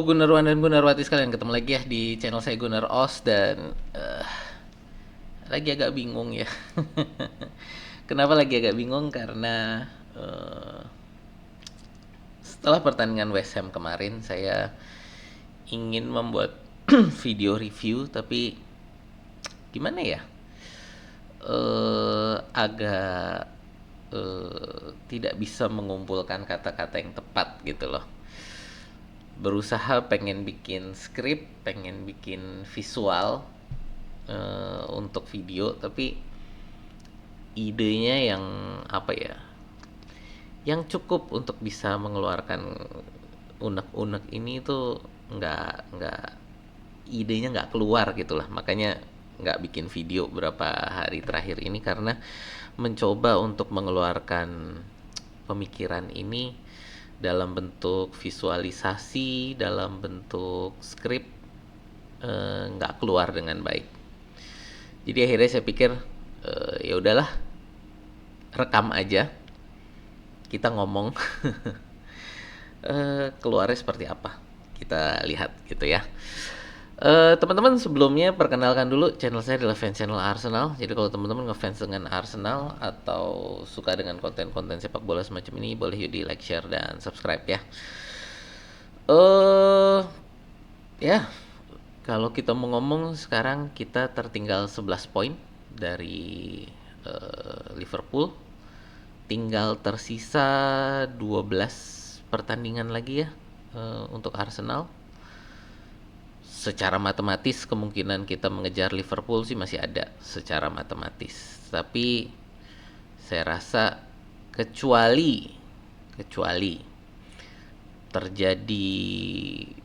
Gunarwan dan Gunarwati sekalian, ketemu lagi ya di channel saya Gunar Os dan lagi agak bingung ya. Kenapa lagi agak bingung? Karena setelah pertandingan West Ham kemarin saya ingin membuat video review, tapi gimana ya? Agak tidak bisa mengumpulkan kata-kata yang tepat gitu loh. Berusaha pengen bikin skrip, pengen bikin visual untuk video, tapi idenya yang apa ya, yang cukup untuk bisa mengeluarkan unek-unek ini tuh nggak idenya nggak keluar gitulah. Makanya nggak bikin video berapa hari terakhir ini, karena mencoba untuk mengeluarkan pemikiran ini dalam bentuk visualisasi, dalam bentuk skrip, nggak keluar dengan baik. Jadi akhirnya saya pikir ya udahlah, rekam aja, kita ngomong. Keluarnya seperti apa, kita lihat gitu ya. Teman-teman, sebelumnya perkenalkan dulu, channel saya adalah fans channel Arsenal. Jadi kalau teman-teman ngefans dengan Arsenal atau suka dengan konten-konten sepak bola semacam ini, boleh yuk di like, share, dan subscribe ya. Ya, kalau kita mau ngomong sekarang, kita tertinggal 11 poin dari Liverpool. Tinggal tersisa 12 pertandingan lagi ya untuk Arsenal. Secara matematis kemungkinan kita mengejar Liverpool sih masih ada secara matematis. Tapi saya rasa kecuali terjadi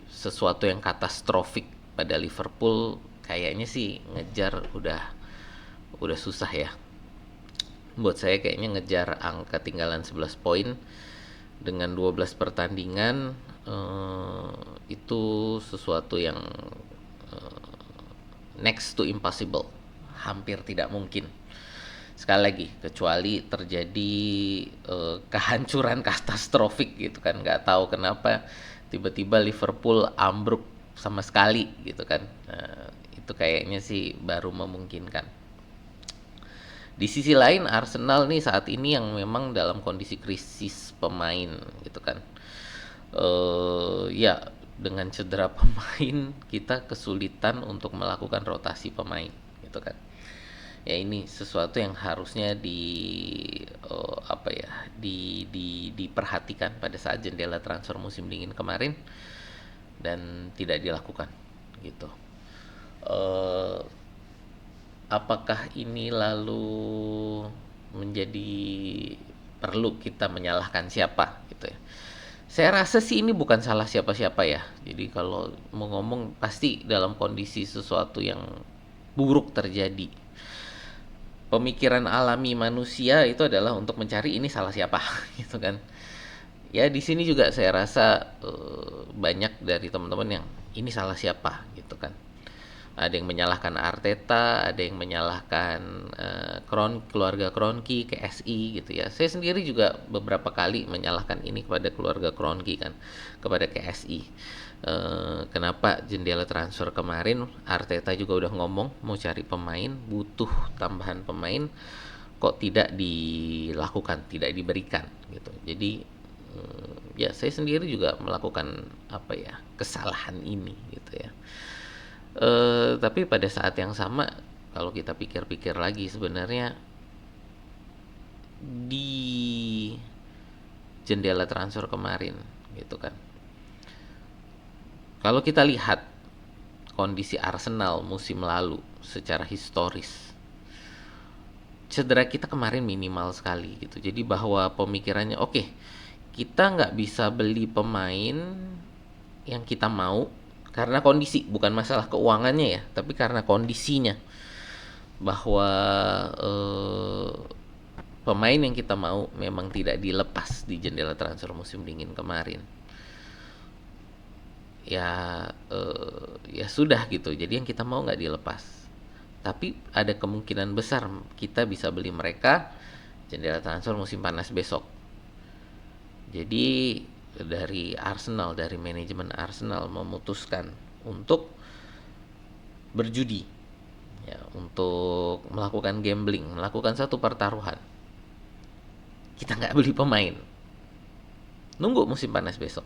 sesuatu yang katastrofik pada Liverpool, kayaknya sih ngejar udah susah ya. Buat saya kayaknya ngejar angka ketinggalan 11 poin dengan 12 pertandingan itu sesuatu yang next to impossible, hampir tidak mungkin. Sekali lagi, kecuali terjadi kehancuran katastrofik gitu kan, nggak tahu kenapa tiba-tiba Liverpool ambruk sama sekali gitu kan. Itu kayaknya sih baru memungkinkan. Di sisi lain, Arsenal nih saat ini yang memang dalam kondisi krisis pemain gitu kan. Ya, dengan cedera pemain kita kesulitan untuk melakukan rotasi pemain gitu kan. Ya, ini sesuatu yang harusnya apa ya, diperhatikan pada saat jendela transfer musim dingin kemarin dan tidak dilakukan gitu. Apakah ini lalu menjadi perlu kita menyalahkan siapa gitu ya? Saya rasa sih ini bukan salah siapa-siapa ya. Jadi kalau mau ngomong, pasti dalam kondisi sesuatu yang buruk terjadi, pemikiran alami manusia itu adalah untuk mencari ini salah siapa gitu kan. Ya di sini juga saya rasa banyak dari teman-teman yang ini salah siapa gitu kan. Ada yang menyalahkan Arteta, ada yang menyalahkan keluarga Kroenke, KSI gitu ya. Saya sendiri juga beberapa kali menyalahkan ini kepada keluarga Kroenke kan, kepada KSI. Kenapa jendela transfer kemarin Arteta juga udah ngomong mau cari pemain, butuh tambahan pemain, kok tidak dilakukan, tidak diberikan gitu. Jadi ya saya sendiri juga melakukan apa ya, kesalahan ini gitu ya. Tapi pada saat yang sama, kalau kita pikir-pikir lagi, sebenarnya di jendela transfer kemarin gitu kan, kalau kita lihat kondisi Arsenal musim lalu secara historis, cedera kita kemarin minimal sekali gitu. Jadi bahwa pemikirannya oke, kita nggak bisa beli pemain yang kita mau karena kondisi, bukan masalah keuangannya ya, tapi karena kondisinya, bahwa pemain yang kita mau memang tidak dilepas di jendela transfer musim dingin kemarin. Ya sudah gitu, jadi yang kita mau nggak dilepas, tapi ada kemungkinan besar kita bisa beli mereka jendela transfer musim panas besok. Jadi dari Arsenal, dari manajemen Arsenal memutuskan untuk berjudi, ya, untuk melakukan gambling, melakukan satu pertaruhan. Kita nggak beli pemain, nunggu musim panas besok.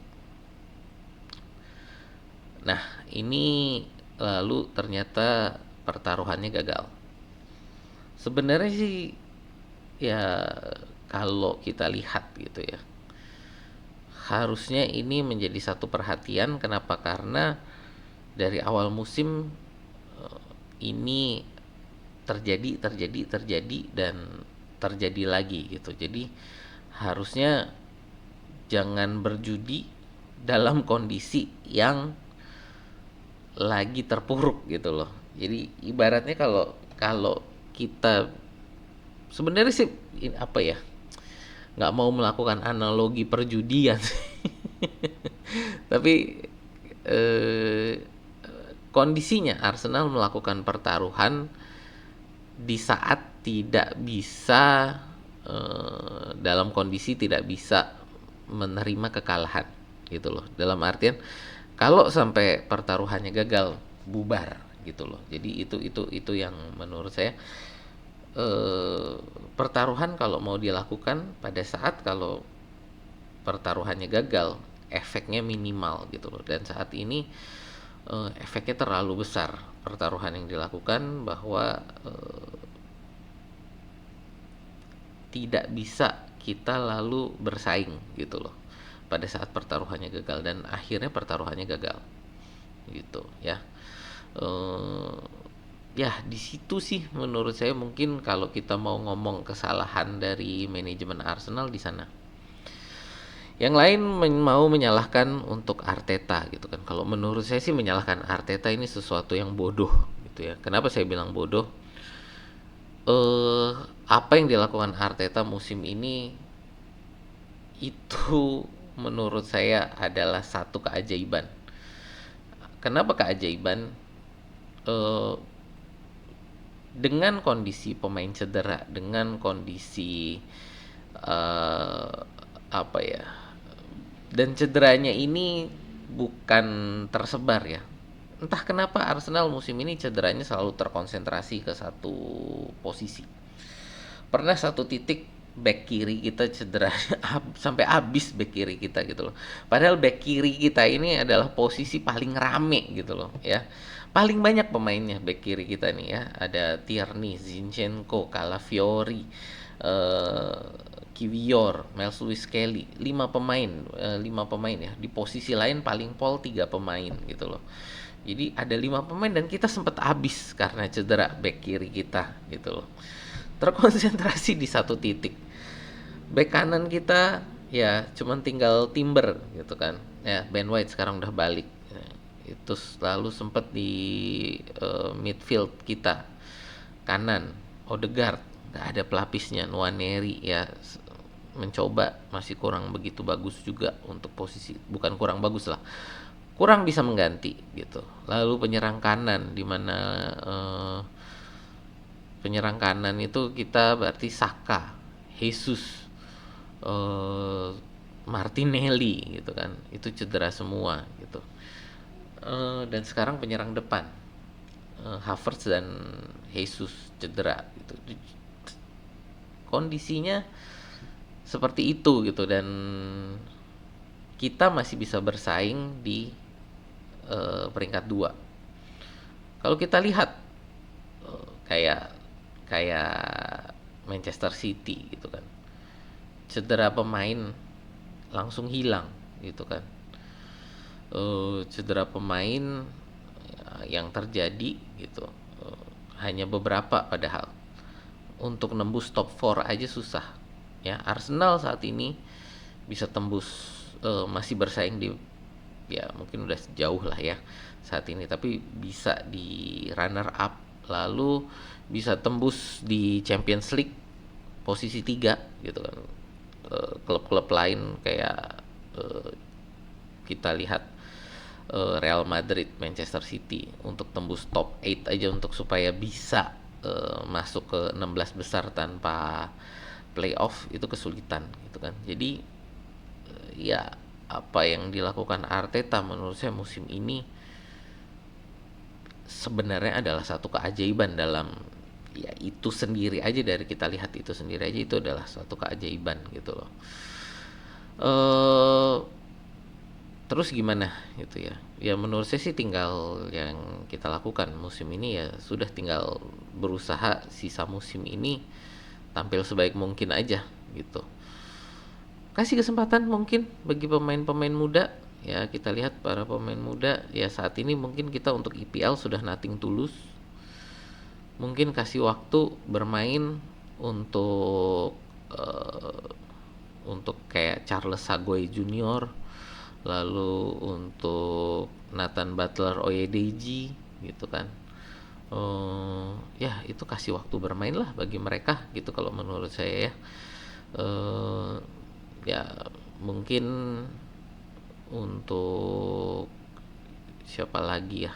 Nah, ini lalu ternyata pertaruhannya gagal. Sebenarnya sih, ya, kalau kita lihat gitu ya, harusnya ini menjadi satu perhatian. Kenapa? Karena dari awal musim ini terjadi dan terjadi lagi gitu. Jadi harusnya jangan berjudi dalam kondisi yang lagi terpuruk gitu loh. Jadi ibaratnya kalau kalau kita sebenarnya sih apa ya, nggak mau melakukan analogi perjudian tapi eh, kondisinya Arsenal melakukan pertaruhan di saat tidak bisa, dalam kondisi tidak bisa menerima kekalahan gitu loh. Dalam artian kalau sampai pertaruhannya gagal, bubar gitu loh. Jadi itu yang menurut saya, pertaruhan kalau mau dilakukan pada saat kalau pertaruhannya gagal, efeknya minimal gitu loh. Dan saat ini efeknya terlalu besar pertaruhan yang dilakukan, bahwa tidak bisa kita lalu bersaing gitu loh pada saat pertaruhannya gagal, dan akhirnya pertaruhannya gagal gitu ya. eh, Ya, di situ sih menurut saya mungkin kalau kita mau ngomong kesalahan dari manajemen Arsenal di sana. Yang lain mau menyalahkan untuk Arteta gitu kan. Kalau menurut saya sih menyalahkan Arteta ini sesuatu yang bodoh gitu ya. Kenapa saya bilang bodoh? Apa yang dilakukan Arteta musim ini itu menurut saya adalah satu keajaiban. Kenapa keajaiban? Eh, dengan kondisi pemain cedera, dengan kondisi eh, apa ya, dan cederanya ini bukan tersebar ya. Entah kenapa Arsenal musim ini cederanya selalu terkonsentrasi ke satu posisi. Pernah satu titik back kiri kita cedera sampai habis back kiri kita gitu loh. Padahal back kiri kita ini adalah posisi paling rame gitu loh ya. Paling banyak pemainnya back kiri kita nih ya. Ada Tierney, Zinchenko, Calafiori, eh Kiwior, Miles Lewis Kelly, 5 pemain ya. Di posisi lain paling pol 3 pemain gitu loh. Jadi ada 5 pemain dan kita sempat habis karena cedera back kiri kita gitu loh. Terkonsentrasi di satu titik. Back kanan kita ya cuman tinggal Timber gitu kan. Ya, Ben White sekarang udah balik. Ya, itu lalu sempat di midfield kita kanan Odegaard, nggak ada pelapisnya. Nwaneri ya mencoba, masih kurang begitu bagus juga untuk posisi, bukan kurang bagus lah, kurang bisa mengganti gitu. Lalu penyerang kanan di mana penyerang kanan itu kita berarti Saka, Jesus, eh, Martinelli gitu kan, itu cedera semua gitu. Dan sekarang penyerang depan, Havertz dan Jesus cedera gitu. Kondisinya seperti itu gitu, dan kita masih bisa bersaing di peringkat 2. Kalau kita lihat kayak kayak Manchester City gitu kan, cedera pemain langsung hilang gitu kan. Cedera pemain yang terjadi gitu, hanya beberapa, padahal untuk nembus top 4 aja susah ya. Arsenal saat ini bisa tembus, masih bersaing di, ya mungkin udah jauh lah ya saat ini, tapi bisa di runner up, lalu bisa tembus di Champions League posisi 3 gitu kan. Klub-klub lain kayak kita lihat Real Madrid, Manchester City, untuk tembus top 8 aja untuk supaya bisa masuk ke 16 besar tanpa playoff itu kesulitan gitu kan. Jadi ya apa yang dilakukan Arteta menurut saya musim ini sebenarnya adalah satu keajaiban dalam, ya itu sendiri aja, dari kita lihat itu sendiri aja itu adalah suatu keajaiban gitu loh. Eh Terus gimana gitu ya? Ya menurut saya sih tinggal yang kita lakukan musim ini ya sudah tinggal berusaha sisa musim ini tampil sebaik mungkin aja gitu. Kasih kesempatan mungkin bagi pemain-pemain muda. Ya kita lihat para pemain muda ya saat ini mungkin kita untuk IPL sudah nothing tulus. Mungkin kasih waktu bermain untuk eh, untuk kayak Charles Sagoe Junior, lalu untuk Nathan Butler Oyedeji gitu kan. Ya itu kasih waktu bermain lah bagi mereka gitu kalau menurut saya ya. eh Ya mungkin untuk siapa lagi ya.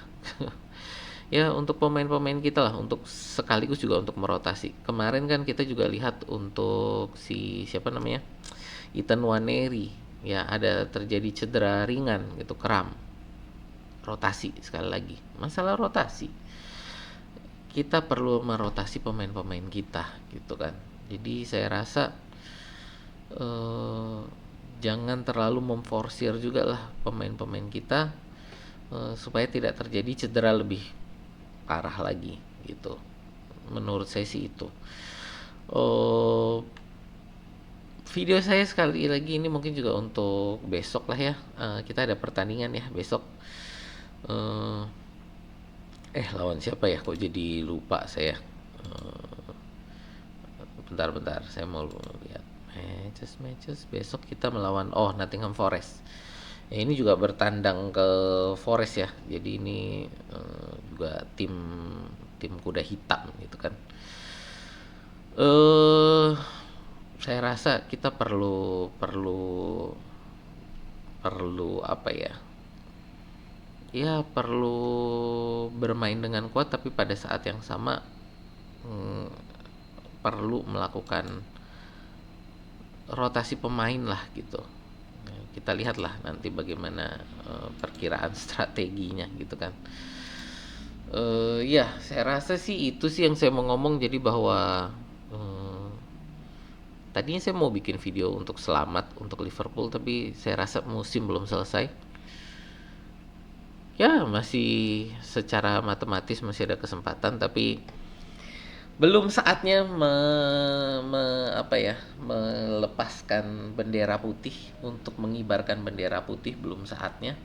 Ya untuk pemain-pemain kita lah, untuk sekaligus juga untuk merotasi. Kemarin kan kita juga lihat untuk si siapa namanya, Ethan Nwaneri, ya ada terjadi cedera ringan gitu, kram. Rotasi sekali lagi, masalah rotasi, kita perlu merotasi pemain-pemain kita gitu kan. Jadi saya rasa eh, jangan terlalu memforsir juga lah pemain-pemain kita, supaya tidak terjadi cedera lebih parah lagi gitu. Menurut saya sih itu. Oh, video saya sekali lagi ini mungkin juga untuk besok lah ya. Kita ada pertandingan ya besok. Eh, Lawan siapa ya? Kok jadi lupa saya. Eh, Bentar-bentar, saya mau lihat matches besok kita melawan Nottingham Forest. Ya, ini juga bertandang ke Forest ya. Jadi ini juga tim tim kuda hitam gitu kan. Eh saya rasa kita perlu perlu perlu apa ya? Ya perlu bermain dengan kuat tapi pada saat yang sama mm, perlu melakukan rotasi pemain lah gitu. Kita lihatlah nanti bagaimana perkiraan strateginya gitu kan. Ya saya rasa sih itu sih yang saya mau ngomong. Jadi bahwa tadinya saya mau bikin video untuk selamat untuk Liverpool, tapi saya rasa musim belum selesai. Ya masih secara matematis masih ada kesempatan, tapi belum saatnya apa ya, melepaskan bendera putih, untuk mengibarkan bendera putih belum saatnya.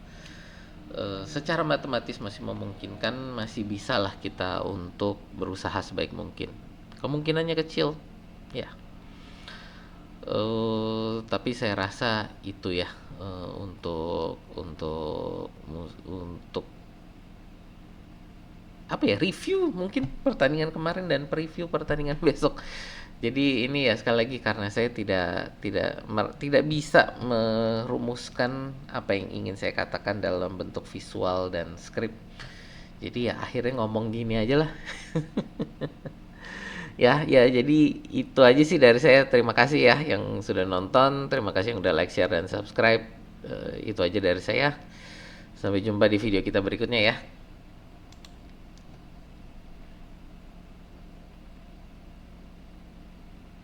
Secara matematis masih memungkinkan, masih bisa lah kita untuk berusaha sebaik mungkin. Kemungkinannya kecil, ya. Tapi saya rasa itu ya, untuk apa ya, review mungkin pertandingan kemarin dan preview pertandingan besok. Jadi ini ya sekali lagi karena saya tidak bisa merumuskan apa yang ingin saya katakan dalam bentuk visual dan skrip. Jadi ya akhirnya ngomong gini aja lah. Ya, ya jadi itu aja sih dari saya. Terima kasih ya yang sudah nonton, terima kasih yang udah like, share dan subscribe. Itu aja dari saya. Sampai jumpa di video kita berikutnya ya.